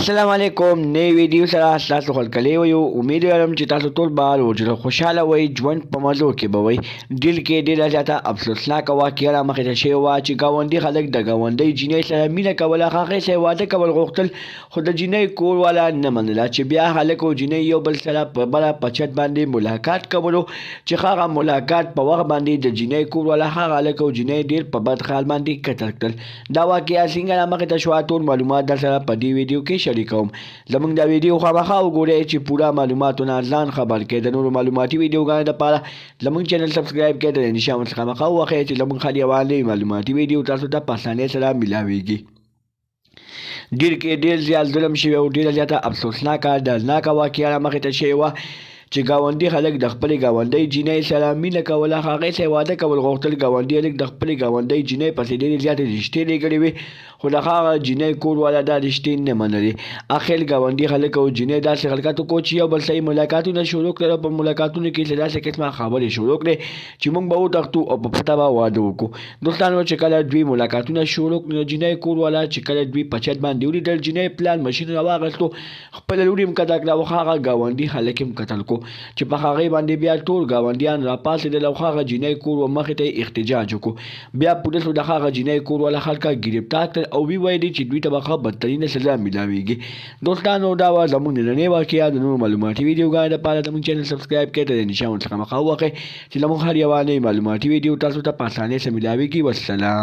السلام علیکم نوی ویډیو سره تاسو خلکلی ویو امید لرم چې تاسو ټول به روزه خوشحاله وئ ژوند په مزو کې به وئ ډیل کې ډېره زیاته افسوسناکه واقعه رامخې ته شوې وه چې ګاونډي خلک د ګاونډۍ جینۍ سره مینه کوله هغې سره یې واده کول غوښتل خو د جینۍ کور والا نه منله چې بیا هلک او جینۍ یو بل سره په بله په چت باندې ملاقات کولو چې هغه ملاقات په وخت باندې د جینۍ کور والا هغه هلک او جینۍ ډېر په بد حال باندې قتل کړل دا واقعه څنګه رامخې ته شوه ټول معلومات در سره په دې ویډیو کې شریکوم زموږ دا ویډیو خامخا وګورئ چې پوره معلوماتونه ځان خبر کړئ د نورو معلوماتي ویډیوګانو دپاره زموږ چینل سبسکرایب کړئ د نشان ورڅخه خامخا ووهئ چې زموږ هر یوه نوې معلوماتي ویډیو تاسو ته په اسانۍ سره میلاویږي ډېر کې ډېر زیات ظلم شوی او ډېره زیاته افسوسناکه دردناکه واقعه رامخې ته شوې وه چې ګاونډي خلک د خپلې ګاونډۍ جینۍ سره مینه کوله هغې سره یې واده کول غوښتل ګاونډي هلک د خپلې ګاونډۍ جینۍ پسې ډېرې زیاتې رشتې لېږلې وې خو د هغه جینۍ کور والا دا رشتې نه منلې اخر ګاونډي خلک او جینۍ داسې حرکت وکړو چې یو بل سره ملاقاتونه شروع کړل او په ملاقاتونو کې چې داسې قسمه خبرې شروع کړې چې موږ به وتښتو او په پټه به واده وکړو دوستانو چې کله دوی ملاقاتونه شروع کړل نو جینۍ کور والا چې کله دوی په چت باندې ولیدل جینۍ پلان مشین راواخیستو خپله لور یې هم قطع کړه او هغه ګاونډي هلک یې هم قتل کړو چې په هغې باندې بیا ټول ګاونډیان راپاڅېدل او هغه جینۍ کور مخې ته یې احتجاج وکړو بیا پولیسو د هغه جینۍ کور والا خلکه ګرفتار کړل او ویې چې دوی ته به ښه بدترینه سزا میلاویږي دوستانو دا وه زموږ نننۍ واقعه د نورو معلوماتي ویډیوګانو دپاره زموږ چینل سبسکرایب کړئ د نشان ورڅخه مخه ووهئ چې زموږ هر یوه نوې معلوماتي ویډیو تاسو ته په اسانۍ سره میلاویږي والسلام